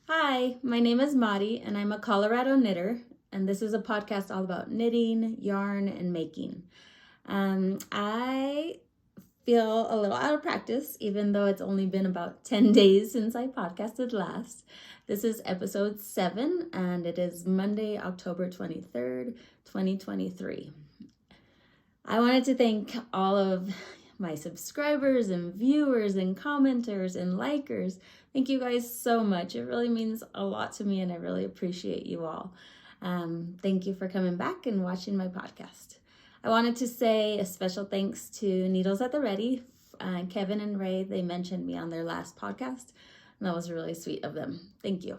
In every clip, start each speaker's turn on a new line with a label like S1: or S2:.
S1: Hi, my name is Madi and I'm a Colorado knitter, and this is a podcast all about knitting, yarn, and making. I feel a little out of practice, even though it's only been about 10 days since I podcasted last. This is episode 7, and it is Monday, October 23rd, 2023. I wanted to thank all of my subscribers and viewers and commenters and likers. Thank you guys so much. It really means a lot to me and I really appreciate you all. Thank you for coming back and watching my podcast. I wanted to say a special thanks to Needles at the Ready. Kevin and Ray, they mentioned me on their last podcast, and that was really sweet of them. Thank you.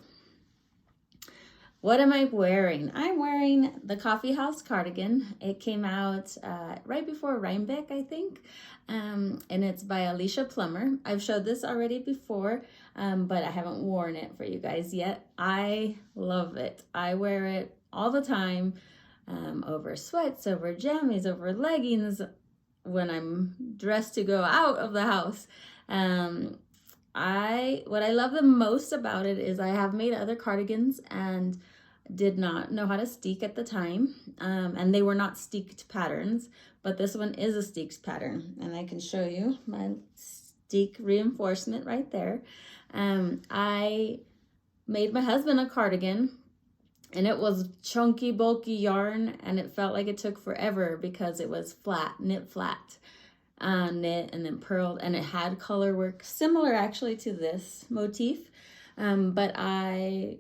S1: What am I wearing? I'm wearing the Coffeehouse cardigan. It came out right before Rhinebeck, I think, and it's by Alicia Plummer. I've showed this already before, but I haven't worn it for you guys yet. I love it. I wear it all the time, over sweats, over jammies, over leggings, when I'm dressed to go out of the house. What I love the most about it is I have made other cardigans and did not know how to steek at the time, and they were not steeked patterns, but this one is a steeked pattern, and I can show you my steek reinforcement right there. I made my husband a cardigan, and it was chunky, bulky yarn, and it felt like it took forever because it was flat, knit flat, knit and then purled, and it had color work similar actually to this motif, but I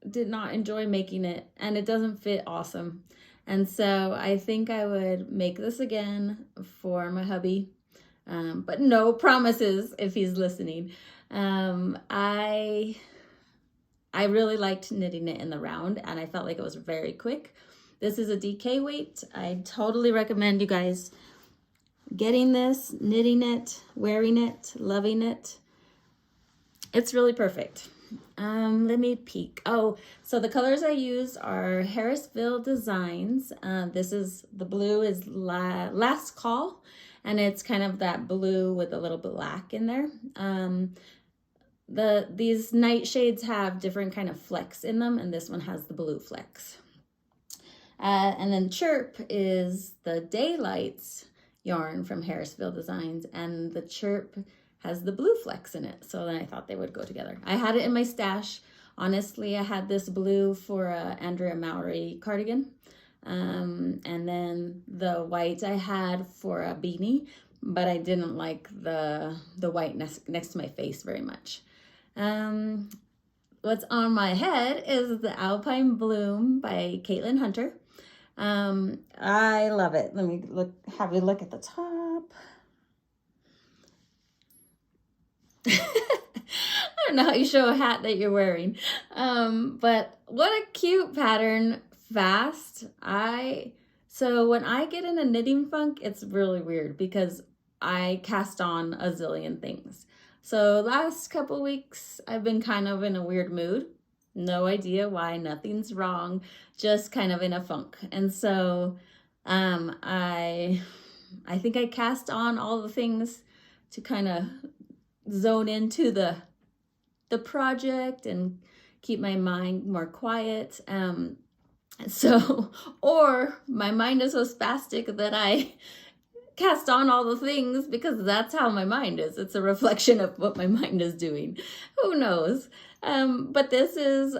S1: did not enjoy making it, and it doesn't fit awesome. And so I think I would make this again for my hubby, but no promises if he's listening. I really liked knitting it in the round, and I felt like it was very quick. This is a DK weight. I totally recommend you guys getting this, knitting it, wearing it, loving it. It's really perfect. Let me peek. Oh, so the colors I use are Harrisville Designs. This is, the blue is Last Call, and it's kind of that blue with a little black in there. These nightshades have different kind of flecks in them, and this one has the blue flecks. And then Chirp is the Daylights yarn from Harrisville Designs, and the Chirp has the blue flecks in it, so then I thought they would go together. I had it in my stash. Honestly, I had this blue for a Andrea Mowry cardigan, and then the white I had for a beanie, but I didn't like the white next to my face very much. What's on my head is the Alpine Bloom by Caitlyn Hunter. I love it. Let me have a look at the top. I don't know how you show a hat that you're wearing, but what a cute pattern. Fast. So when I get in a knitting funk, it's really weird because I cast on a zillion things. So last couple weeks I've been kind of in a weird mood. No idea why, nothing's wrong, just kind of in a funk. And so I think I cast on all the things to kind of zone into the project and keep my mind more quiet. Or my mind is so spastic that I cast on all the things because that's how my mind is. It's a reflection of what my mind is doing. Who knows? But this is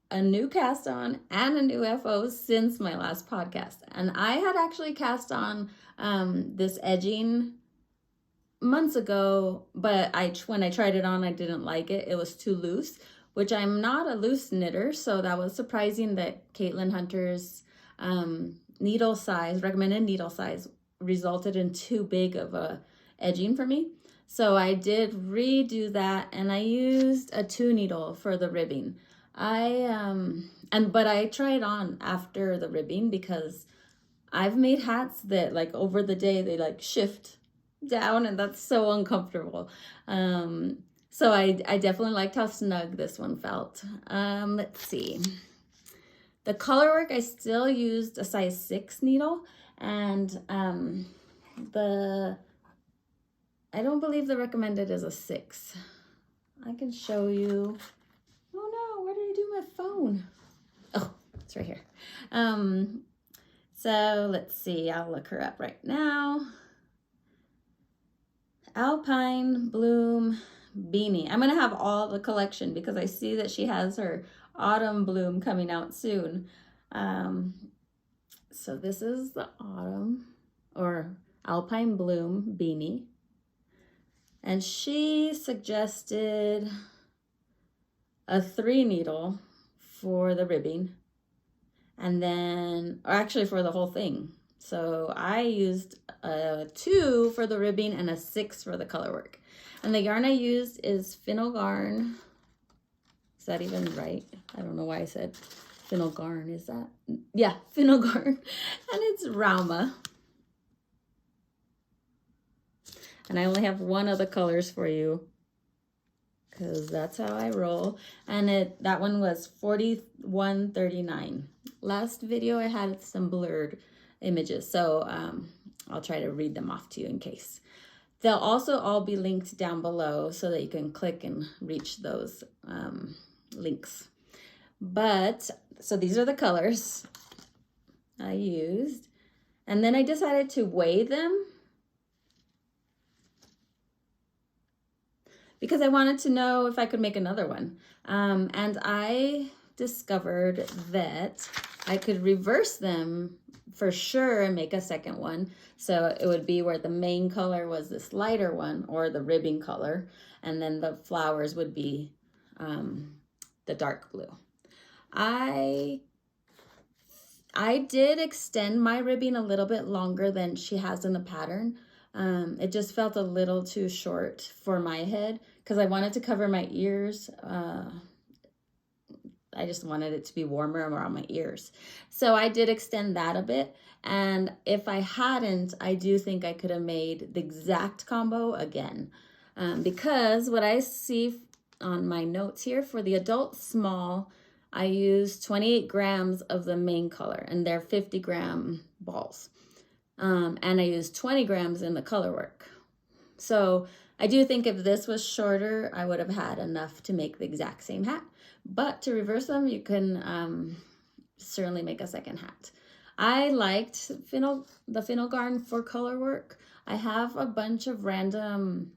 S1: a new cast on and a new FO since my last podcast. And I had actually cast on this edging months ago, but when I tried it on, I didn't like it. It was too loose, which I'm not a loose knitter, so that was surprising that Caitlyn Hunter's needle size, recommended needle size, resulted in too big of a edging for me. So I did redo that, and I used a 2 needle for the ribbing. But I tried on after the ribbing because I've made hats that like over the day they like shift down, and that's so uncomfortable. So I definitely liked how snug this one felt. Let's see. The colorwork, I still used a size 6 needle, and I don't believe the recommended is a 6. I can show you. Oh my phone? Oh, it's right here. So let's see. I'll look her up right now. Alpine Bloom beanie. I'm going to have all the collection because I see that she has her Autumn Bloom coming out soon. So this is the Autumn or Alpine Bloom beanie. And she suggested a 3 needle for the ribbing. And then, or actually for the whole thing. So I used a 2 for the ribbing and a 6 for the color work. And the yarn I used is Fennel Garn. Is that even right? I don't know why I said Fennel Garn. Is that? Yeah, Fennel Garn. And it's Rauma. And I only have one of the colors for you because that's how I roll. And that one was $41.39. Last video I had some blurred images, so I'll try to read them off to you in case. They'll also all be linked down below so that you can click and reach those links. But, so these are the colors I used. And then I decided to weigh them because I wanted to know if I could make another one. And I discovered that I could reverse them for sure and make a second one. So it would be where the main color was this lighter one or the ribbing color. And then the flowers would be the dark blue. I did extend my ribbing a little bit longer than she has in the pattern. It just felt a little too short for my head because I wanted to cover my ears. I just wanted it to be warmer around my ears. So I did extend that a bit. And if I hadn't, I do think I could have made the exact combo again. Because what I see on my notes here for the adult small, I used 28 grams of the main color and they're 50-gram balls. And I used 20 grams in the color work. So I do think if this was shorter, I would have had enough to make the exact same hat. But to reverse them, you can certainly make a second hat. I liked the Fennel Garn for color work. I have a bunch of random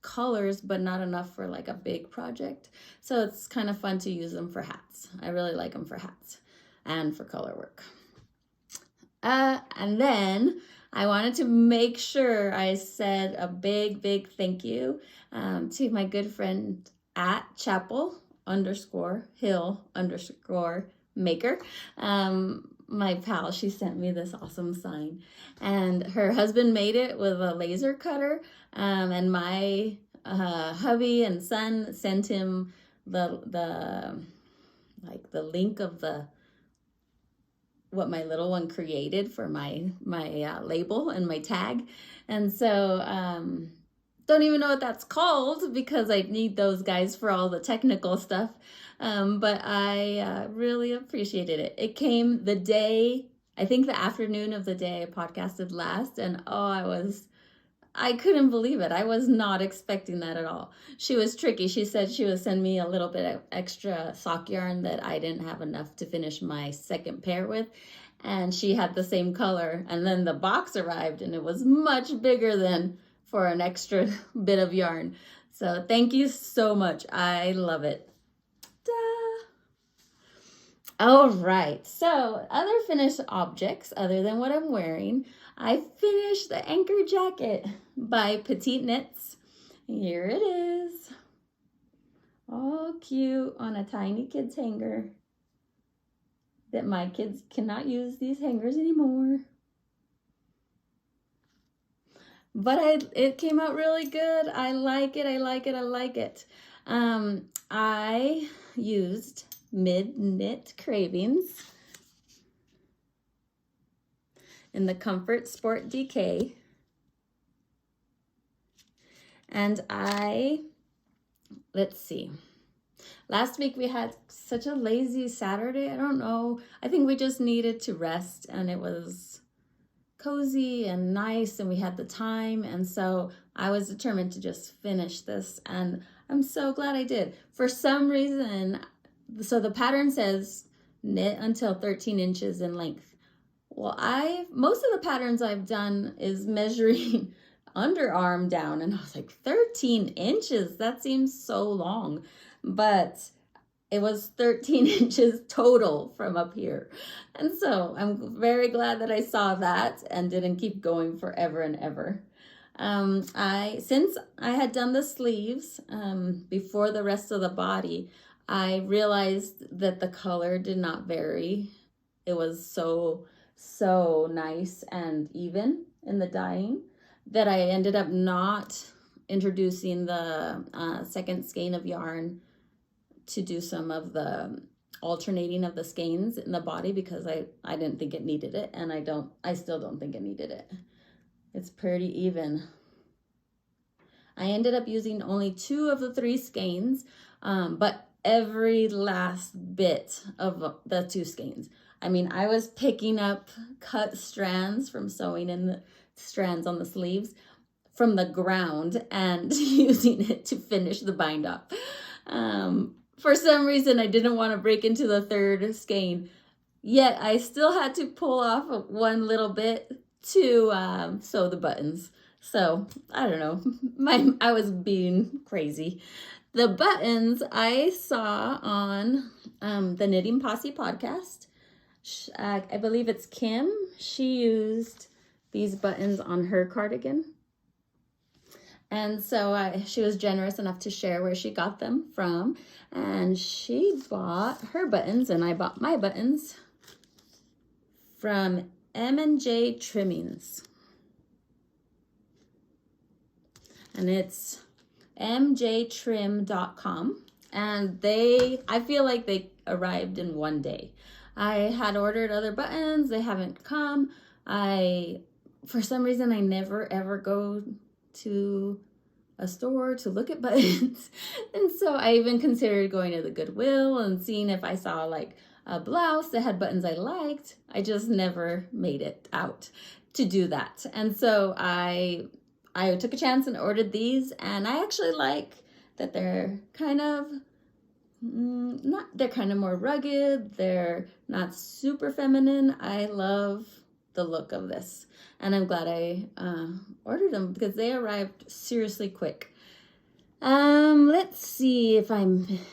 S1: colors, but not enough for like a big project. So it's kind of fun to use them for hats. I really like them for hats and for color work. And then I wanted to make sure I said a big thank you to my good friend at Chapel_Hill_Maker. My pal, she sent me this awesome sign. And her husband made it with a laser cutter. And my hubby and son sent him the link of what my little one created for my label and my tag. And so don't even know what that's called because I need those guys for all the technical stuff. But I really appreciated it. It came the day, I think the afternoon of the day I podcasted last, and I couldn't believe it. I was not expecting that at all. She was tricky. She said she would send me a little bit of extra sock yarn that I didn't have enough to finish my second pair with. And she had the same color. And then the box arrived and it was much bigger than for an extra bit of yarn. So thank you so much. I love it. All right, so other finished objects other than what I'm wearing, I finished the Anker Jacket by Petite Nits. Here it is. All cute on a tiny kid's hanger that my kids cannot use these hangers anymore. But it came out really good. I like it, I like it, I like it. I used Mid-Knit Cravings in the Comfort Sport DK. And let's see. Last week we had such a lazy Saturday. I don't know. I think we just needed to rest and it was cozy and nice and we had the time. And so I was determined to just finish this and I'm so glad I did. For some reason, so the pattern says knit until 13 inches in length. Well, most of the patterns I've done is measuring underarm down, and I was like, 13 inches? That seems so long. But it was 13 inches total from up here. And so I'm very glad that I saw that and didn't keep going forever and ever. Since I had done the sleeves before the rest of the body, I realized that the color did not vary. It was so nice and even in the dyeing that I ended up not introducing the second skein of yarn to do some of the alternating of the skeins in the body, because I didn't think it needed it, and I still don't think it needed it. It's pretty even. I ended up using only 2 of the 3 skeins, but every last bit of the 2 skeins. I mean, I was picking up cut strands from sewing in the strands on the sleeves from the ground and using it to finish the bind up. For some reason, I didn't want to break into the 3rd skein, yet I still had to pull off one little bit to sew the buttons. So, I don't know, I was being crazy. The buttons I saw on the Knitting Posse podcast. I believe it's Kim. She used these buttons on her cardigan. And so she was generous enough to share where she got them from. And she bought her buttons, and I bought my buttons from M&J Trimmings. And it's mjtrim.com. And I feel like they arrived in one day. I had ordered other buttons. They haven't come. For some reason, I never ever go to a store to look at buttons. And so I even considered going to the Goodwill and seeing if I saw like a blouse that had buttons I liked. I just never made it out to do that. And so I took a chance and ordered these, and I actually like that they're kind of they're kind of more rugged. They're not super feminine. I love the look of this, and I'm glad I ordered them because they arrived seriously quick. Let's see if I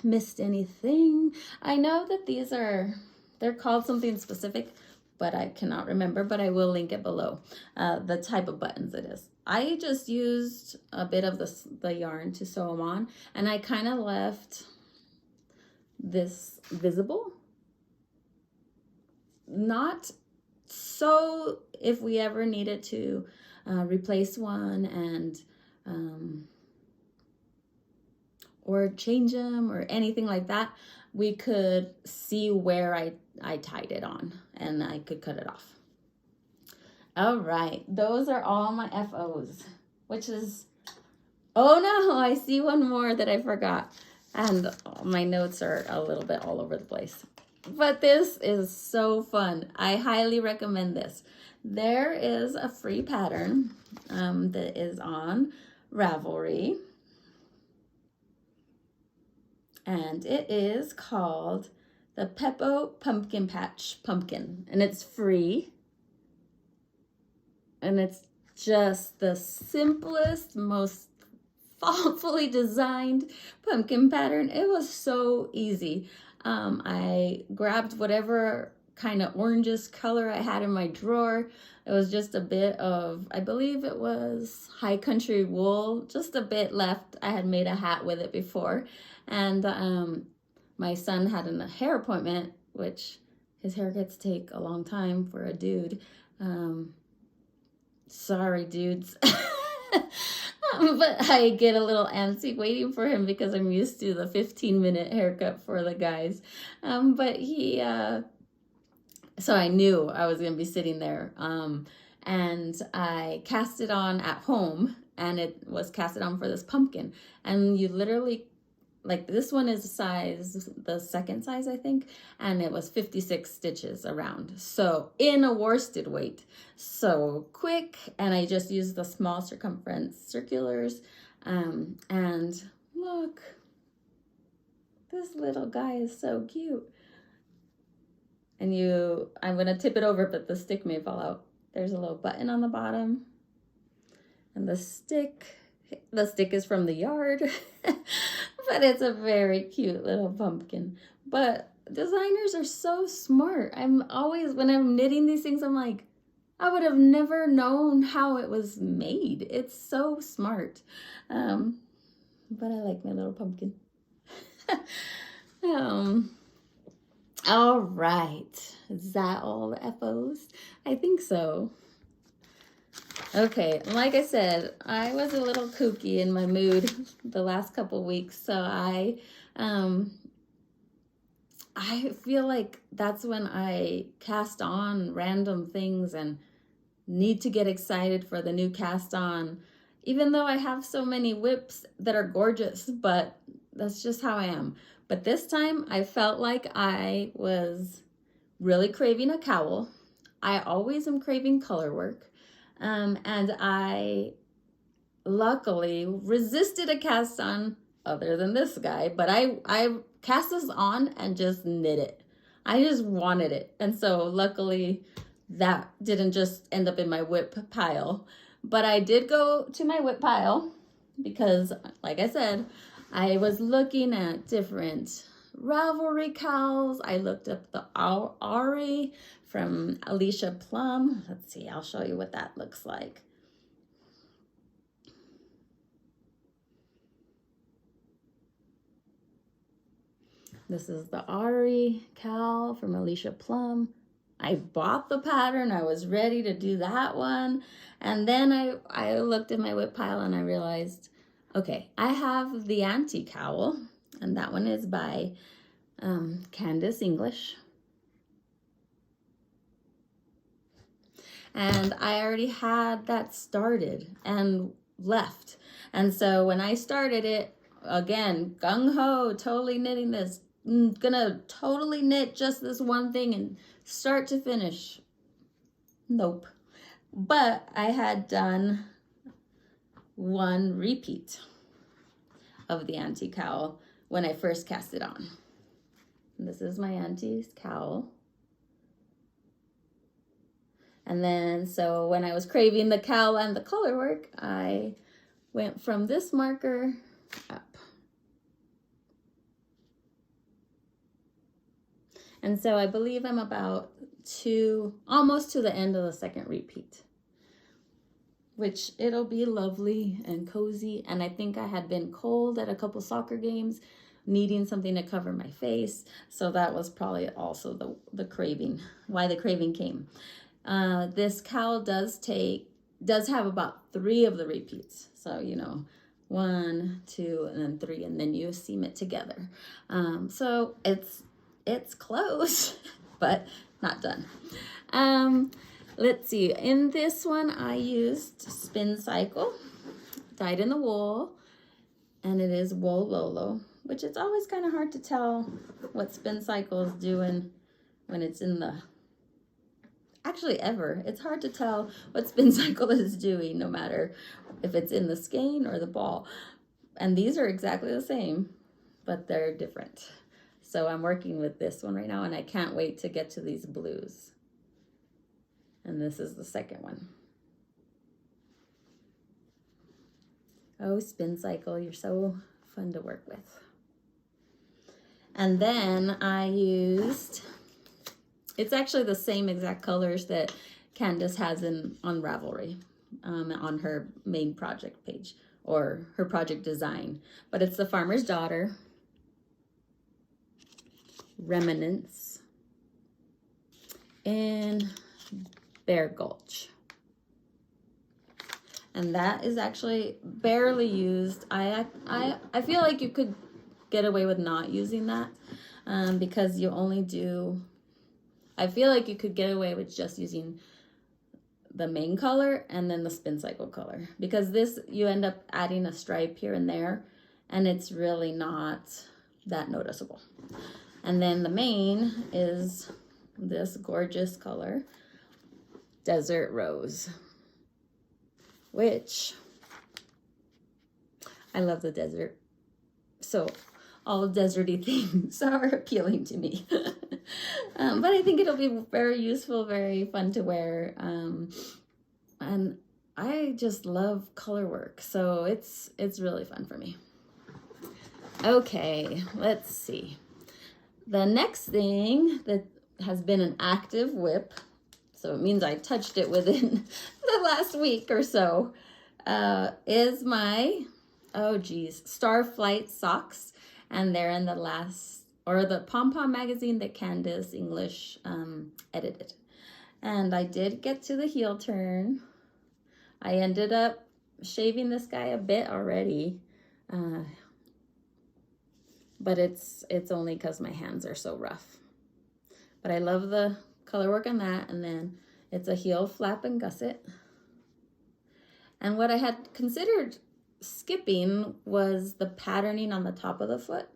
S1: missed anything. I know that they're called something specific, but I cannot remember, but I will link it below, the type of buttons it is. I just used a bit of the yarn to sew them on, and I kind of left this visible. Not so if we ever needed to replace one and or change them or anything like that, we could see where I tied it on, and I could cut it off. All right, those are all my FOs, which is, oh no, I see one more that I forgot. And my notes are a little bit all over the place. But this is so fun. I highly recommend this. There is a free pattern that is on Ravelry. And it is called the Peppo Pumpkin Patch Pumpkin. And it's free. And it's just the simplest, most thoughtfully designed pumpkin pattern. It was so easy. I grabbed whatever kind of orangish color I had in my drawer. It was just a bit of, I believe it was high country wool, just a bit left. I had made a hat with it before. And my son had a hair appointment, which his haircuts take a long time for a dude. Sorry, dudes. But I get a little antsy waiting for him because I'm used to the 15-minute haircut for the guys. But so I knew I was going to be sitting there. And I cast it on at home, and it was casted on for this pumpkin. And you literally, like, this one is the second size, I think, and it was 56 stitches around. So in a worsted weight, so quick. And I just used the small circumference circulars. And look, This little guy is so cute. And I'm going to tip it over, but the stick may fall out. There's a little button on the bottom. And the stick is from the yard. But it's a very cute little pumpkin. But designers are so smart. When I'm knitting these things, I'm like, I would have never known how it was made. It's so smart. But I like my little pumpkin. All right. Is that all the FOs? I think so. Okay, like I said, I was a little kooky in my mood the last couple weeks, so I feel like that's when I cast on random things and need to get excited for the new cast on, even though I have so many whips that are gorgeous, but that's just how I am. But this time I felt like I was really craving a cowl. I always am craving color work. And I luckily resisted a cast on other than this guy, but I cast this on and just knit it. I just wanted it. And so luckily that didn't just end up in my whip pile, but I did go to my whip pile because, like I said, I was looking at different Ravelry cowls. I looked up the Ari from Alicia Plum. Let's see, I'll show you what that looks like. This is the Ari cowl from Alicia Plum. I bought the pattern. I was ready to do that one. And then I looked at my whip pile and I realized, okay, I have the Auntie Cowl, and that one is by Candace English. And I already had that started and left. And so when I started it, again, gung-ho, totally knitting this, gonna totally knit just this one thing and start to finish. Nope. But I had done one repeat of the Auntie Cowl when I first cast it on. And this is my Aunties Cowl. And then, so when I was craving the cowl and the color work, I went from this marker up. And so I believe I'm about almost to the end of the second repeat, which it'll be lovely and cozy. And I think I had been cold at a couple soccer games, needing something to cover my face. So that was probably also the craving, why the craving came. This cowl does have about 3 of the repeats. So, 1, 2, and then 3, and then you seam it together. So it's close, but not done. Let's see. In this one, I used Spin Cycle, dyed in the wool, and it is Wololo, which it's always kind of hard to tell what Spin Cycle is doing when it's in the... Actually, it's hard to tell what Spin Cycle is doing, no matter if it's in the skein or the ball. And these are exactly the same, but they're different. So I'm working with this one right now, and I can't wait to get to these blues. And this is the second one. Oh, Spin Cycle, you're so fun to work with. And then I used... It's actually the same exact colors that Candace has on Ravelry, on her main project page, or her project design. But it's the Farmer's Daughter, Remnants, and Bear Gulch. And that is actually barely used. I feel like you could get away with not using that because you only do... I feel like you could get away with just using the main color and then the Spin Cycle color, because this, you end up adding a stripe here and there, and it's really not that noticeable. And then the main is this gorgeous color, Desert Rose, which I love the desert. So all deserty things are appealing to me. But I think it'll be very useful, very fun to wear. And I just love color work, so it's really fun for me. Okay, let's see. The next thing that has been an active whip, so it means I touched it within the last week or so, is my, Starflight Socks. And they're in the Pom-Pom magazine that Candace English edited. And I did get to the heel turn. I ended up shaving this guy a bit already. But it's only because my hands are so rough. But I love the color work on that. And then it's a heel flap and gusset. And what I had considered skipping was the patterning on the top of the foot.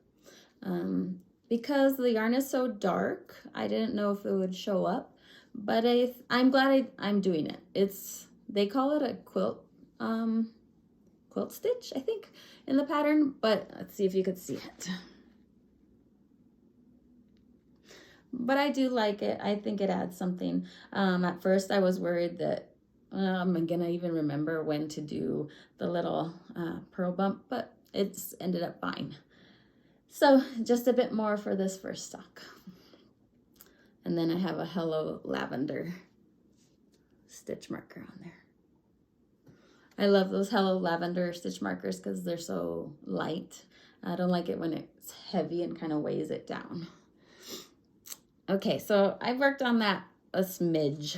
S1: Because the yarn is so dark, I didn't know if it would show up. But I'm glad I'm doing it. They call it a quilt stitch, I think, in the pattern. But let's see if you could see it. But I do like it. I think it adds something. At first, I was worried that I'm gonna even remember when to do the little pearl bump, but it's ended up fine. So just a bit more for this first sock. And then I have a Hello Lavender stitch marker on there. I love those Hello Lavender stitch markers because they're so light. I don't like it when it's heavy and kind of weighs it down. Okay, so I worked on that a smidge.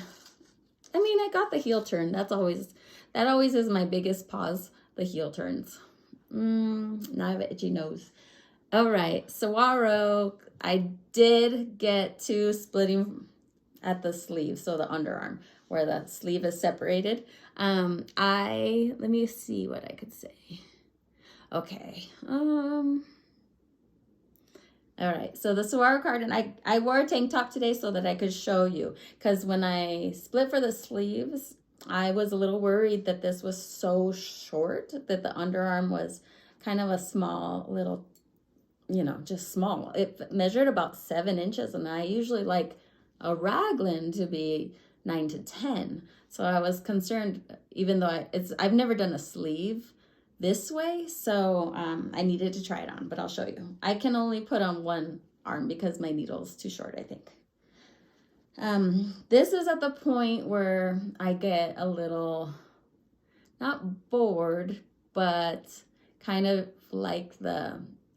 S1: I mean, I got the heel turn. That always is my biggest pause, the heel turns. Now I have an itchy nose. All right, Saguaro, I did get to splitting at the sleeve, so the underarm, where the sleeve is separated. Let me see what I could say. Okay, all right, so the Saguaro Cardigan, I wore a tank top today so that I could show you, because when I split for the sleeves, I was a little worried that this was so short that the underarm was kind of a small little, just small. It measured about 7 inches, and I usually like a raglan to be 9 to 10. So I was concerned, even though I've never done a sleeve this way, so I needed to try it on, but I'll show you. I can only put on one arm because my needle's too short, I think. This is at the point where I get a little, not bored, but kind of like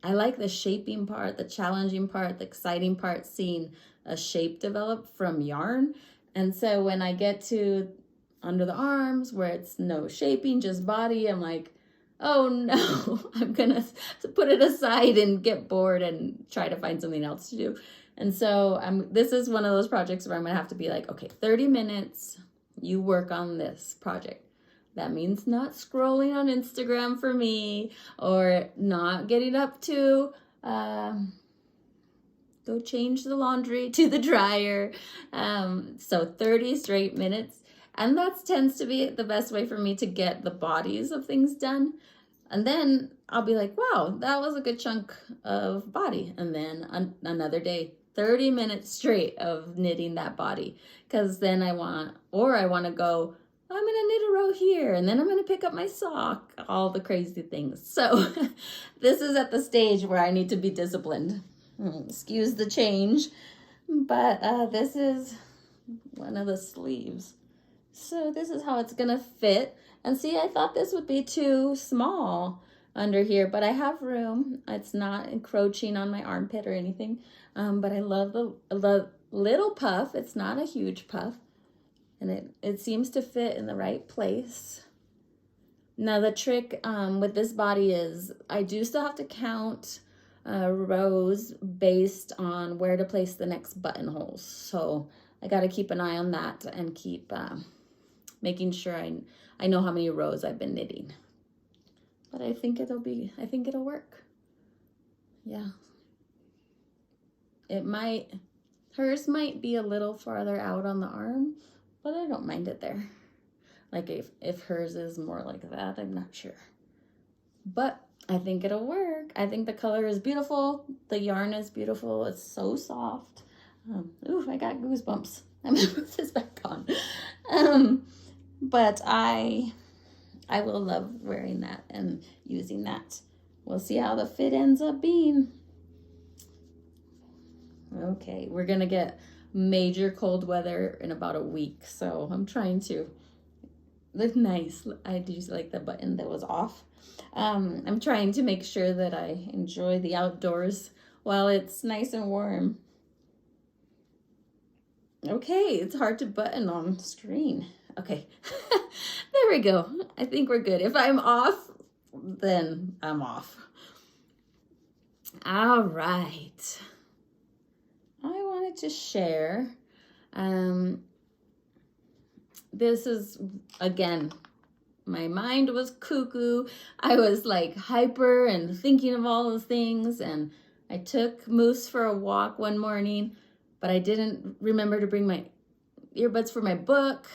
S1: I like the shaping part, the challenging part, the exciting part, seeing a shape develop from yarn. And so when I get to under the arms where it's no shaping, just body, I'm like, oh no, I'm gonna put it aside and get bored and try to find something else to do. And so this is one of those projects where I'm gonna have to be like, okay, 30 minutes, you work on this project. That means not scrolling on Instagram for me, or not getting up to go change the laundry to the dryer. So 30 straight minutes. And that tends to be the best way for me to get the bodies of things done. And then I'll be like, wow, that was a good chunk of body. And then another day, 30 minutes straight of knitting that body. Because then I want to go, I'm going to knit a row here, and then I'm going to pick up my sock, all the crazy things. So this is at the stage where I need to be disciplined. Excuse the change. But this is one of the sleeves. So this is how it's gonna fit. And see, I thought this would be too small under here, but I have room. It's not encroaching on my armpit or anything. But I love the little puff. It's not a huge puff. And it seems to fit in the right place. Now the trick with this body is I do still have to count rows based on where to place the next buttonholes. So I got to keep an eye on that and keep making sure I know how many rows I've been knitting. But I think it'll work. Yeah. Hers might be a little farther out on the arm, but I don't mind it there. Like if hers is more like that, I'm not sure. But I think it'll work. I think the color is beautiful. The yarn is beautiful. It's so soft. Ooh, I got goosebumps. I'm gonna put this back on. But I will love wearing that and using that. We'll see how the fit ends up being. Okay, we're gonna get major cold weather in about a week, so I'm trying to look nice. I do like the button that was off. I'm trying to make sure that I enjoy the outdoors while it's nice and warm. Okay, it's hard to button on screen. Okay, there we go. I think we're good. If I'm off, then I'm off. All right. I wanted to share. This is, again, my mind was cuckoo. I was like hyper and thinking of all those things. And I took Moose for a walk one morning, but I didn't remember to bring my earbuds for my book.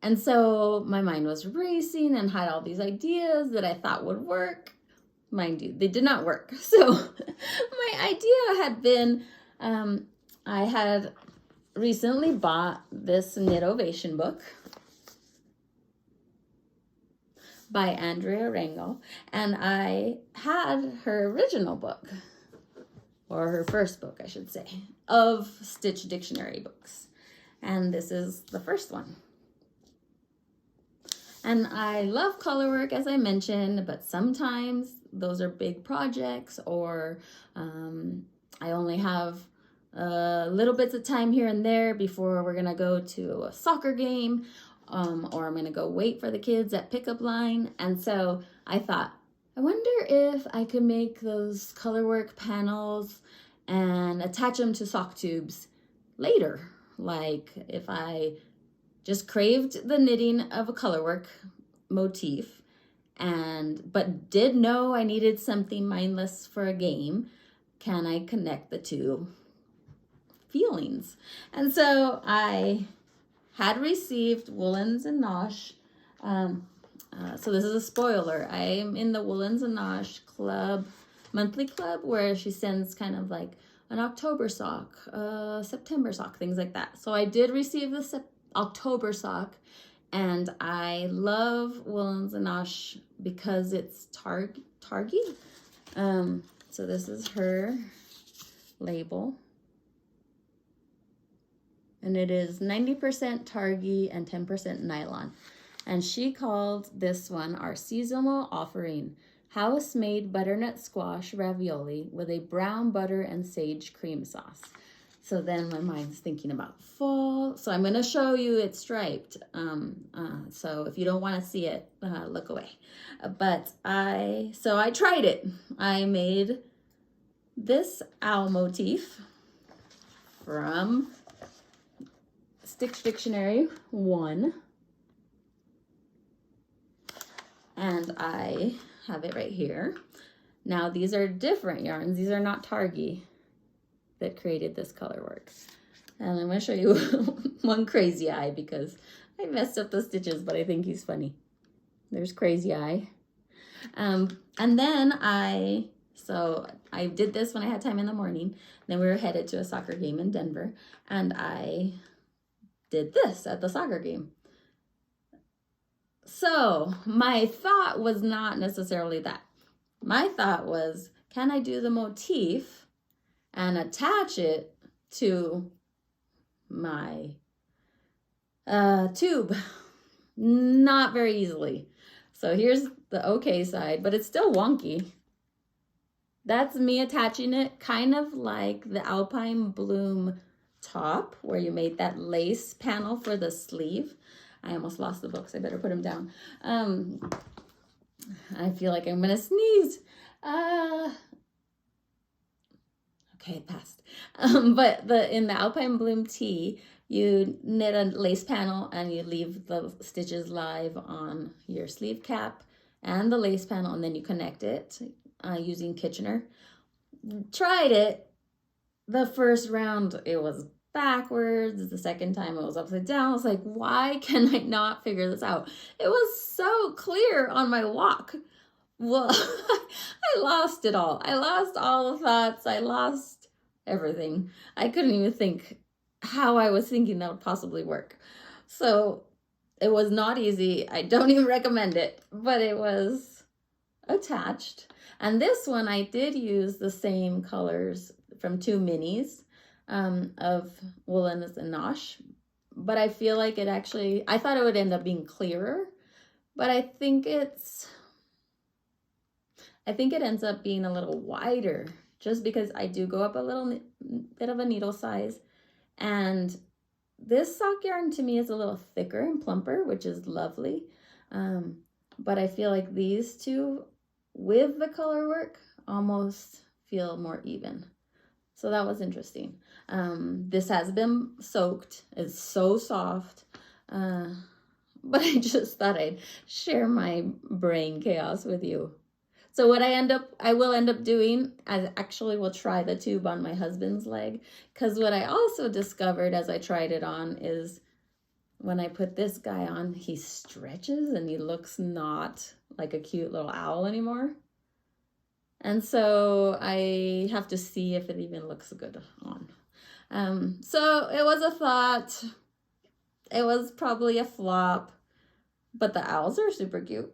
S1: And so my mind was racing and had all these ideas that I thought would work. Mind you, they did not work. So my idea had been, I had recently bought this Knit Ovation book by Andrea Rangel, and I had her original book, or her first book, I should say, of Stitch Dictionary books. And this is the first one. And I love colorwork, as I mentioned, but sometimes those are big projects, or I only have little bits of time here and there before we're gonna go to a soccer game, or I'm gonna go wait for the kids at pickup line. And so I thought, I wonder if I could make those colorwork panels and attach them to sock tubes later. Like if I just craved the knitting of a colorwork motif, but did know I needed something mindless for a game, can I connect the two feelings? And so I had received Woolens and Nosh. So this is a spoiler. I'm in the Woolens and Nosh club, monthly club, where she sends kind of like an October sock, September sock, things like that. So I did receive the October sock, and I love Woolens and Nosh because it's Targy. So this is her label, and it is 90% Targy and 10% nylon. And she called this one our seasonal offering, house-made butternut squash ravioli with a brown butter and sage cream sauce. So then my mind's thinking about fall. So I'm going to show you it's striped. So if you don't want to see it, look away. But I tried it. I made this owl motif from Stitch Dictionary 1. And I have it right here. Now these are different yarns. These are not Targy that created this color work. And I'm gonna show you one Crazy Eye because I messed up the stitches, but I think he's funny. There's Crazy Eye. And then I did this when I had time in the morning. Then we were headed to a soccer game in Denver, and I did this at the soccer game. So my thought was not necessarily that. My thought was, can I do the motif and attach it to my tube? Not very easily. So here's the okay side, but it's still wonky. That's me attaching it kind of like the Alpine Bloom top where you made that lace panel for the sleeve. I almost lost the books. I better put them down. I feel like I'm gonna sneeze. Okay, it passed. But in the Alpine Bloom tee, you knit a lace panel and you leave the stitches live on your sleeve cap and the lace panel, and then you connect it using Kitchener. Tried it. The first round, it was backwards. The second time, it was upside down. I was like, why can I not figure this out? It was so clear on my walk. Well, I lost it all. I lost all the thoughts. I lost everything. I couldn't even think how I was thinking that would possibly work. So it was not easy. I don't even recommend it, but it was attached. And this one, I did use the same colors from 2 minis of Woolen and Nosh, but I feel like it actually, I thought it would end up being clearer, but I think it ends up being a little wider just because I do go up a little bit of a needle size. And this sock yarn to me is a little thicker and plumper, which is lovely. But I feel like these two with the color work almost feel more even. So that was interesting. This has been soaked. It's so soft. But I just thought I'd share my brain chaos with you. So what I will end up doing, I actually will try the tube on my husband's leg, because what I also discovered as I tried it on is when I put this guy on, he stretches and he looks not like a cute little owl anymore. And so I have to see if it even looks good on. So it was a thought. It was probably a flop, but the owls are super cute.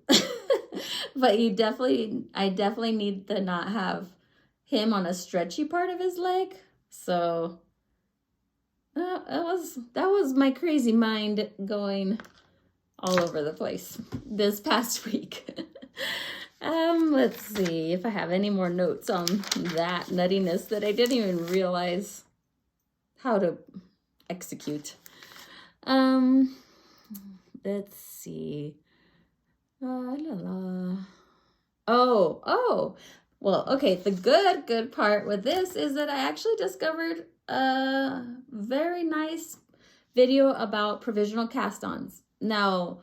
S1: But I definitely need to not have him on a stretchy part of his leg. So that was my crazy mind going all over the place this past week. Let's see if I have any more notes on that nuttiness that I didn't even realize how to execute. Let's see. Oh, well, okay, the good part with this is that I actually discovered a very nice video about provisional cast-ons. Now,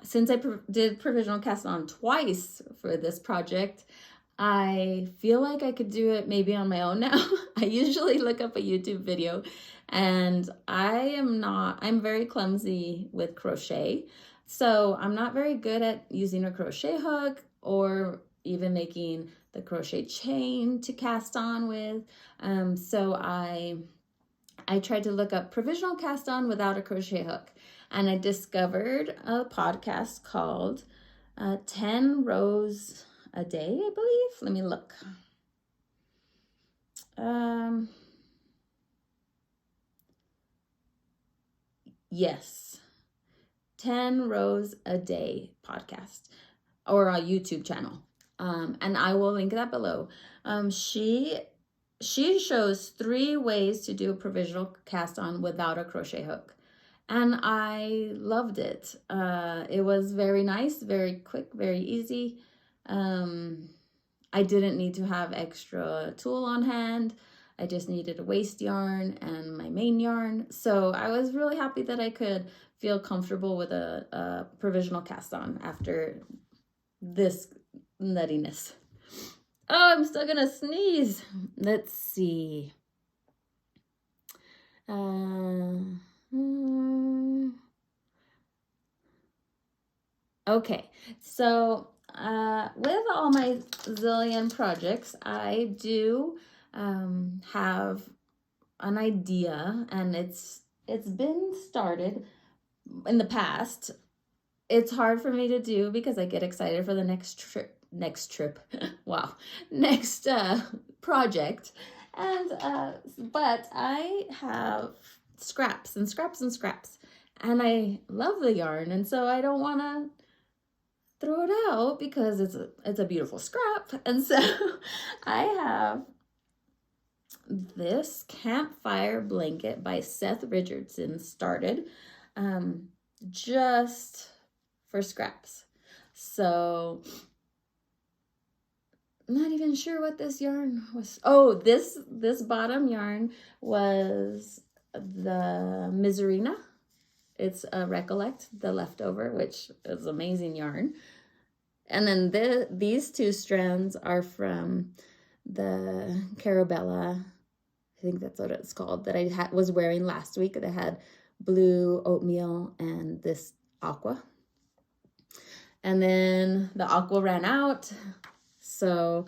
S1: since I did provisional cast-on twice for this project, I feel like I could do it maybe on my own now. I usually look up a YouTube video, and I'm very clumsy with crochet. So I'm not very good at using a crochet hook or even making the crochet chain to cast on with. So I tried to look up provisional cast on without a crochet hook. And I discovered a podcast called 10 Rows a Day, I believe. Let me look. Yes. 10 Rows a Day podcast or a YouTube channel. And I will link that below. She shows 3 ways to do a provisional cast on without a crochet hook. And I loved it. It was very nice, very quick, very easy. I didn't need to have extra tulle on hand. I just needed a waist yarn and my main yarn. So I was really happy that I could feel comfortable with a provisional cast on after this nuttiness. Oh, I'm still gonna sneeze. Let's see. Okay, so with all my zillion projects, I do have an idea, and it's been started in the past. It's hard for me to do because I get excited for the next trip. Wow, next project. And but I have scraps and scraps and scraps, and I love the yarn, and so I don't want to throw it out because it's a beautiful scrap. And so I have this Campfire Blanket by Seth Richardson started just for scraps. So I'm not even sure what this yarn was. Oh, this bottom yarn was the Miserina. It's a Recollect, the leftover, which is amazing yarn. And then these 2 strands are from the Carabella, I think that's what it's called, that I was wearing last week. That had blue oatmeal and this aqua. And then the aqua ran out. So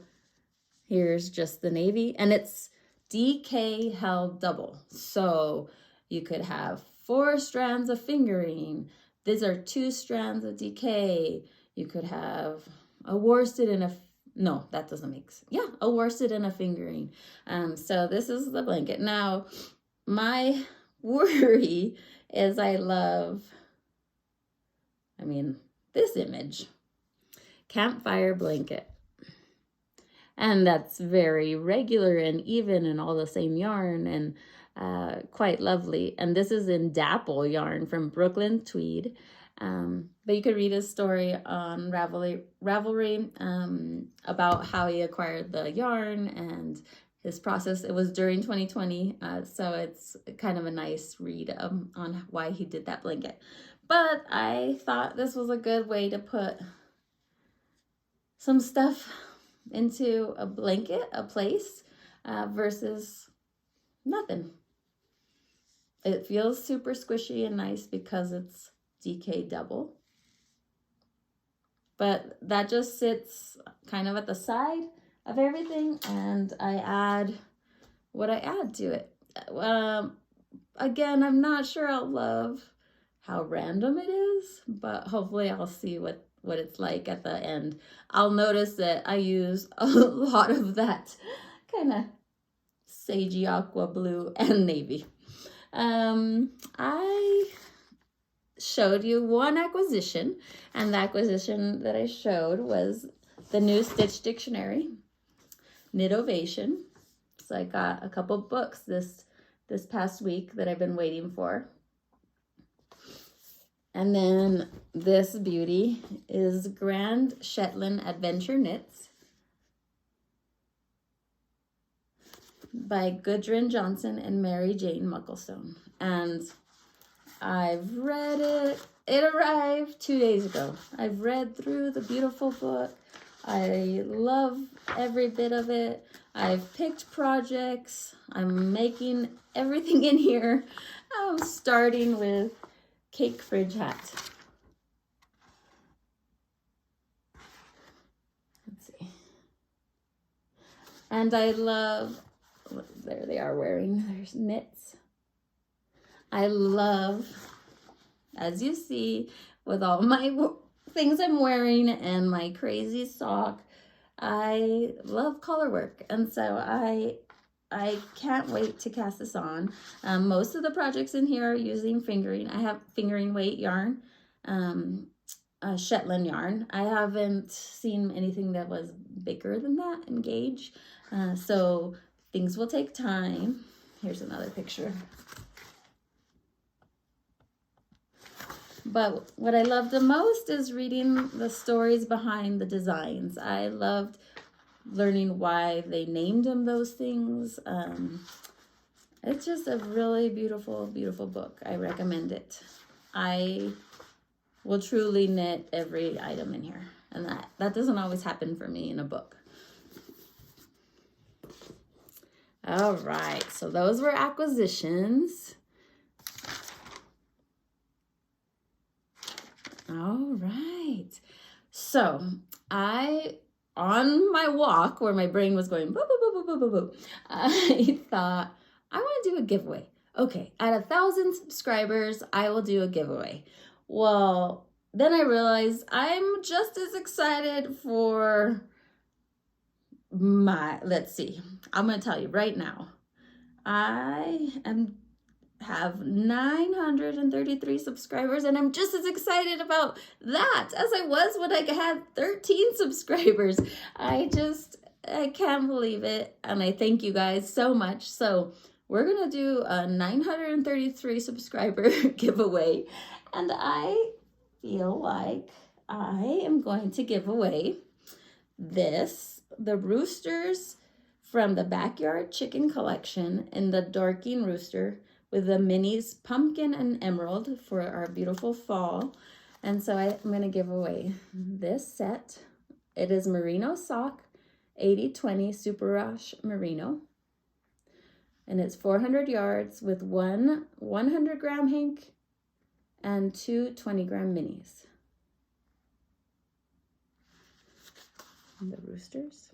S1: here's just the navy. And it's DK held double. So you could have 4 strands of fingering. These are 2 strands of DK. You could have a worsted and a, no, that doesn't make sense. Yeah, a worsted and a fingering. So this is the blanket. Now, my worry is this image, Campfire Blanket. And that's very regular and even and all the same yarn and quite lovely. And this is in Dapple yarn from Brooklyn Tweed. But you could read his story on Ravelry about how he acquired the yarn and his process. It was during 2020, so it's kind of a nice read on why he did that blanket. But I thought this was a good way to put some stuff into a blanket, a place, versus nothing. It feels super squishy and nice because it's DK double. But that just sits kind of at the side of everything, and I add what I add to it. Again, I'm not sure I'll love how random it is, but hopefully I'll see what it's like at the end. I'll notice that I use a lot of that kind of sagey aqua blue and navy. I showed you one acquisition, and the acquisition that I showed was the new Stitch Dictionary, Knitovation. So I got a couple books this past week that I've been waiting for. And then this beauty is Grand Shetland Adventure Nits by Gudrun Johnson and Mary Jane Mucklestone. And I've read it. It arrived 2 days ago. I've read through the beautiful book. I love every bit of it. I've picked projects. I'm making everything in here. I'm starting with Cake Fridge Hat. Let's see. And I love, there they are wearing, there's Nits. I love, as you see, with all my things I'm wearing and my crazy sock, I love Colorwork. And so I can't wait to cast this on. Most of the projects in here are using fingering. I have fingering weight yarn, Shetland yarn. I haven't seen anything that was bigger than that in gauge. So things will take time. Here's another picture. But what I loved the most is reading the stories behind the designs. I loved learning why they named them those things. It's just a really beautiful, beautiful book. I recommend it. I will truly knit every item in here. And that doesn't always happen for me in a book. All right, so those were acquisitions. All right. So on my walk where my brain was going, boop, boop, boop, boop, boop, boop, I thought, I want to do a giveaway. Okay, at 1,000 subscribers, I will do a giveaway. Well, then I realized I'm just as excited for let's see. I'm going to tell you right now. I have 933 subscribers, and I'm just as excited about that as I was when I had 13 subscribers. I can't believe it, and I thank you guys so much. So we're gonna do a 933 subscriber giveaway, and I feel like I am going to give away the roosters from the Backyard Chicken Collection in the Dorking Rooster, with the minis Pumpkin and Emerald for our beautiful fall. And so I'm going to give away this set. It is Merino Sock 80/20 Super Rush Merino. And it's 400 yards with one 100-gram hank and two 20-gram minis. the roosters.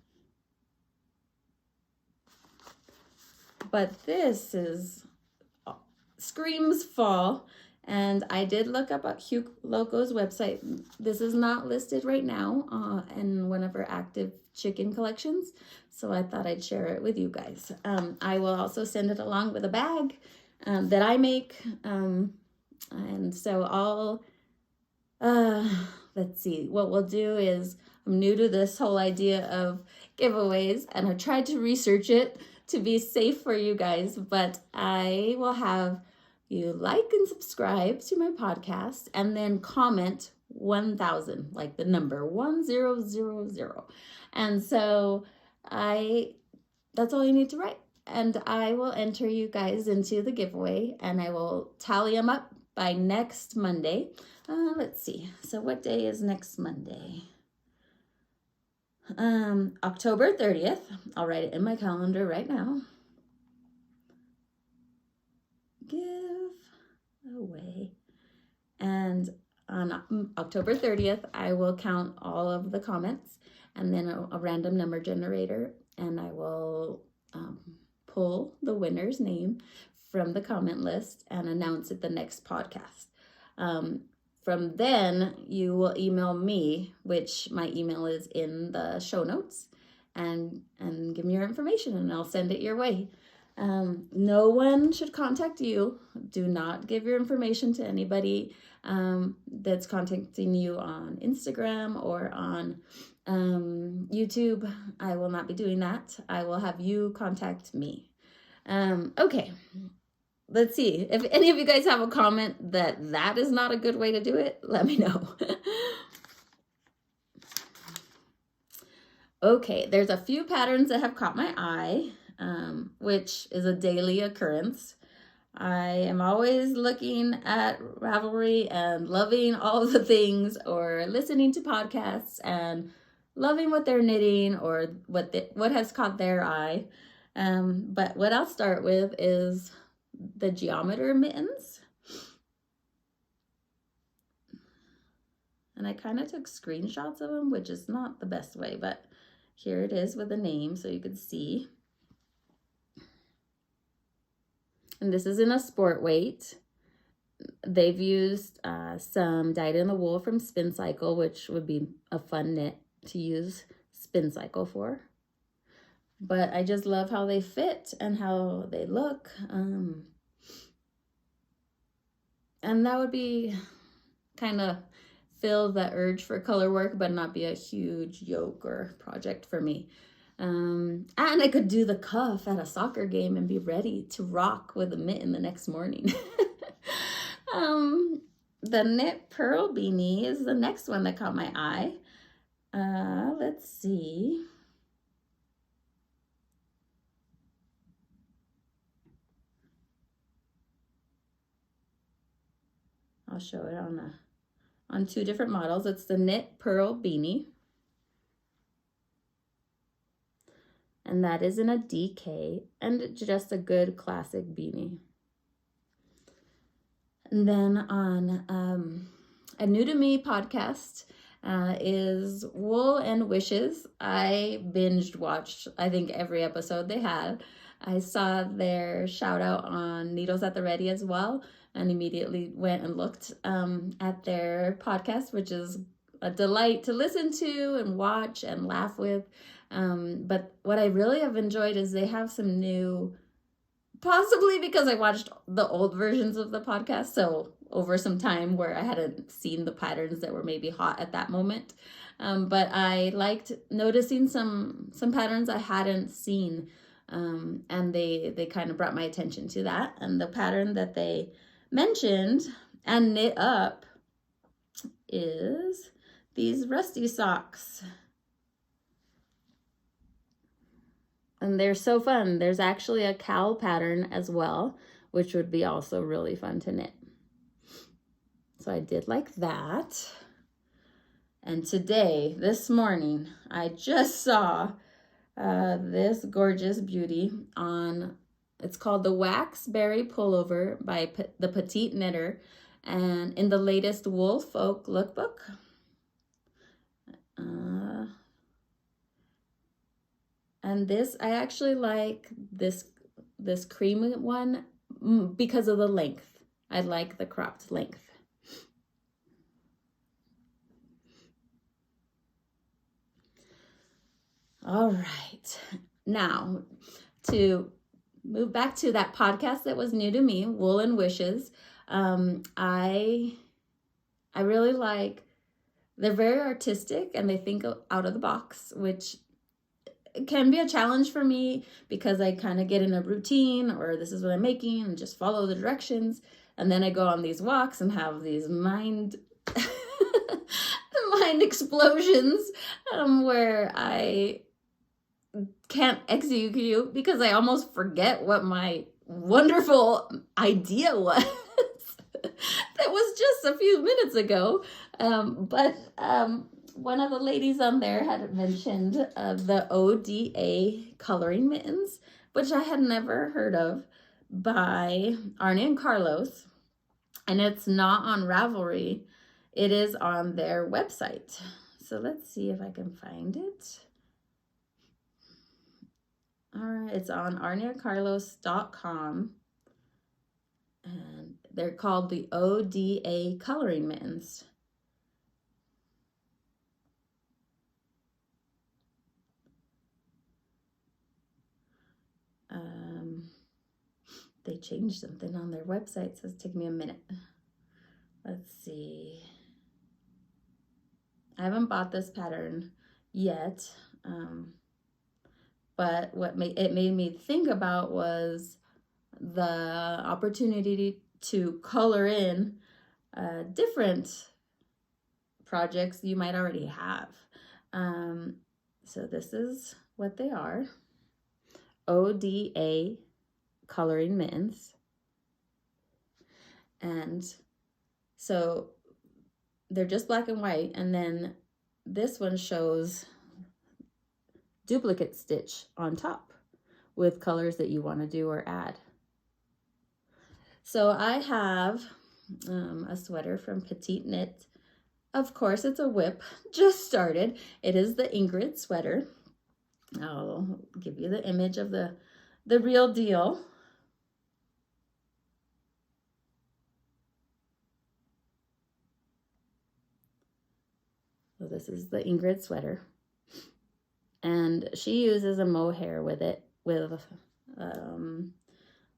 S1: But this is screams fall, and I did look up at Hugh Loco's website. This is not listed right now in one of her active chicken collections, so I thought I'd share it with you guys. I will also send it along with a bag that I make, and so I'll let's see, what we'll do is, I'm new to this whole idea of giveaways, and I tried to research it to be safe for you guys, but I will have you like and subscribe to my podcast and then comment 1000, like the number 1000. And so that's all you need to write. And I will enter you guys into the giveaway, and I will tally them up by next Monday. Let's see. So what day is next Monday? October 30th. I'll write it in my calendar right now. Give away. And on October 30th, I will count all of the comments and then a random number generator, and I will pull the winner's name from the comment list and announce it the next podcast. From then, you will email me, which my email is in the show notes, and give me your information, and I'll send it your way. No one should contact you. Do not give your information to anybody that's contacting you on Instagram or on YouTube. I will not be doing that. I will have you contact me. Okay. Let's see. If any of you guys have a comment that is not a good way to do it, let me know. Okay, there's a few patterns that have caught my eye, which is a daily occurrence. I am always looking at Ravelry and loving all the things, or listening to podcasts and loving what they're knitting or what has caught their eye. But what I'll start with is the geometer mittens. And I kind of took screenshots of them, which is not the best way, but here it is with the name so you can see. And this is in a sport weight. They've used some dyed in the wool from Spin Cycle, which would be a fun knit to use Spin Cycle for. But I just love how they fit and how they look. And that would be kind of fill the urge for color work, but not be a huge yoke or project for me. And I could do the cuff at a soccer game and be ready to rock with a mitten the next morning. The knit pearl beanie is the next one that caught my eye. Let's see. I'll show it on two different models. It's the knit pearl beanie. And that is in a DK and just a good classic beanie. And then on a new to me podcast is Wool and Wishes. I binged watched, I think, every episode they had. I saw their shout out on Needles at the Ready as well, and immediately went and looked at their podcast, which is a delight to listen to and watch and laugh with. But what I really have enjoyed is they have some new, possibly because I watched the old versions of the podcast, so over some time where I hadn't seen the patterns that were maybe hot at that moment. But I liked noticing some patterns I hadn't seen, and they kind of brought my attention to that. And the pattern that they mentioned and knit up is these rusty socks. And they're so fun. There's actually a cowl pattern as well, which would be also really fun to knit. So I did like that. And today, this morning, I just saw this gorgeous beauty on, it's called the Wax Berry Pullover by the Petite Knitter, and in the latest Wool Folk lookbook. And this, I actually like this cream one because of the length. I like the cropped length. All right, now to move back to that podcast that was new to me, Wool and Wishes. I really like, they're very artistic and they think out of the box, which can be a challenge for me because I kind of get in a routine, or this is what I'm making and just follow the directions. And then I go on these walks and have these mind explosions where I can't execute because I almost forget what my wonderful idea was. That was just a few minutes ago. But one of the ladies on there had mentioned the ODA coloring mittens, which I had never heard of, by Arnie and Carlos. And it's not on Ravelry. It is on their website. So let's see if I can find it. All right, it's on arnieandcarlos.com. And they're called the ODA coloring mittens. They changed something on their website, so it's taking me a minute. Let's see. I haven't bought this pattern yet, but what it made me think about was the opportunity to color in different projects you might already have. So this is what they are. ODA coloring mittens. And so they're just black and white, and then this one shows duplicate stitch on top with colors that you want to do or add. So I have a sweater from Petite Knit. Of course, it's a whip, just started. It is the Ingrid sweater. I'll give you the image of the real deal. So this is the Ingrid sweater. And she uses a mohair with it, with,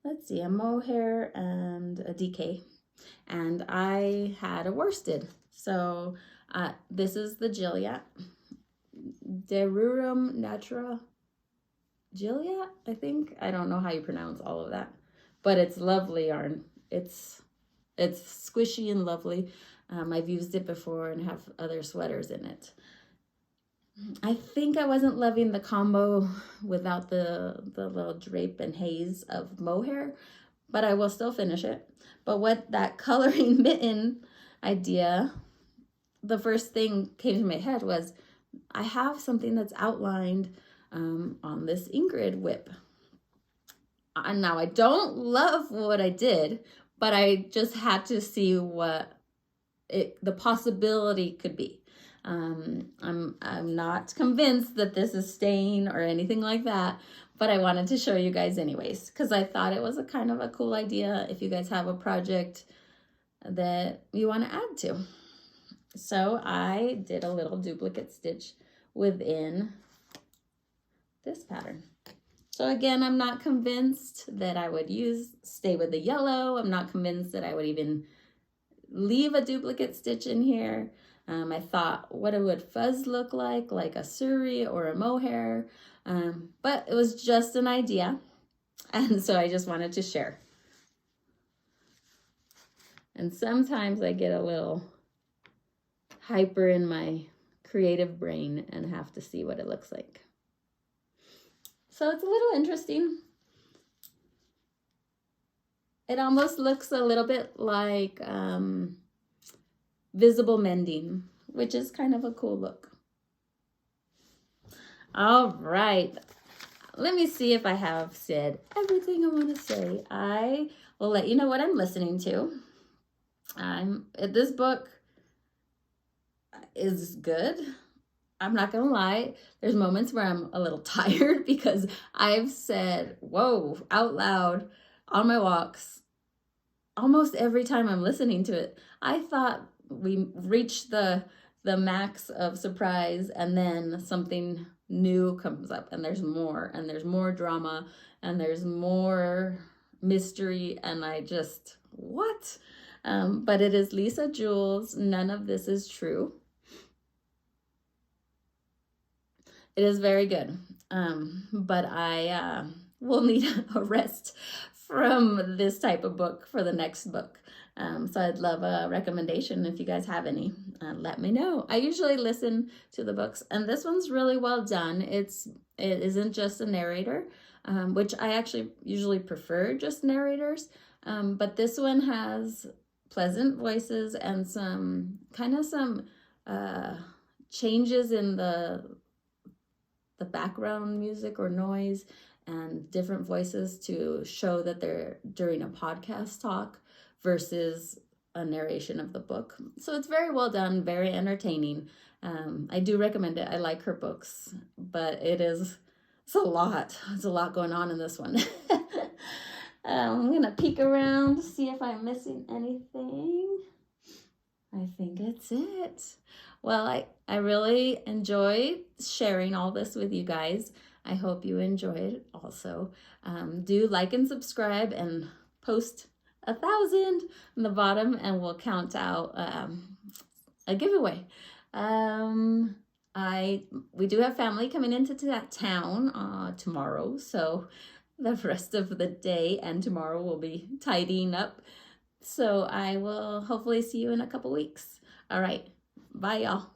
S1: let's see, a mohair and a DK. And I had a worsted. So this is the Gilead, Derurum Natura Gilead, I think. I don't know how you pronounce all of that, but it's lovely yarn. It's squishy and lovely. I've used it before and have other sweaters in it. I think I wasn't loving the combo without the little drape and haze of mohair, but I will still finish it. But what that coloring mitten idea, the first thing came to my head was, I have something that's outlined on this Ingrid whip. Now I don't love what I did, but I just had to see what the possibility could be. I'm not convinced that this is staying or anything like that, but I wanted to show you guys anyways, because I thought it was a kind of a cool idea if you guys have a project that you want to add to. So I did a little duplicate stitch within this pattern. So again, I'm not convinced that I would stay with the yellow. I'm not convinced that I would even leave a duplicate stitch in here. I thought what it would fuzz look like a suri or a mohair, but it was just an idea, and so I just wanted to share. And sometimes I get a little hyper in my creative brain and have to see what it looks like. So it's a little interesting. It almost looks a little bit like visible mending, which is kind of a cool look. All right, let me see if I have said everything I want to say. I will let you know what I'm listening to. This book is good. I'm not gonna lie, there's moments where I'm a little tired because I've said whoa out loud on my walks almost every time I'm listening to it. I thought we reached the max of surprise, and then something new comes up, and there's more drama, and there's more mystery, and I just, what? But it is Lisa Jules. None of this is true. It is very good, but I will need a rest from this type of book for the next book. So I'd love a recommendation if you guys have any. Let me know. I usually listen to the books, and this one's really well done. It isn't just a narrator, which I actually usually prefer just narrators, but this one has pleasant voices and some changes in the background music or noise, and different voices to show that they're during a podcast talk versus a narration of the book. So it's very well done, very entertaining. I do recommend it. I like her books, but it's a lot. There's a lot going on in this one. I'm gonna peek around to see if I'm missing anything. I think that's it. Well, I really enjoy sharing all this with you guys. I hope you enjoy it also. Do like and subscribe and post 1,000 in the bottom, and we'll count out a giveaway. We do have family coming into that town tomorrow, so the rest of the day and tomorrow we'll be tidying up. So I will hopefully see you in a couple weeks. All right, bye y'all.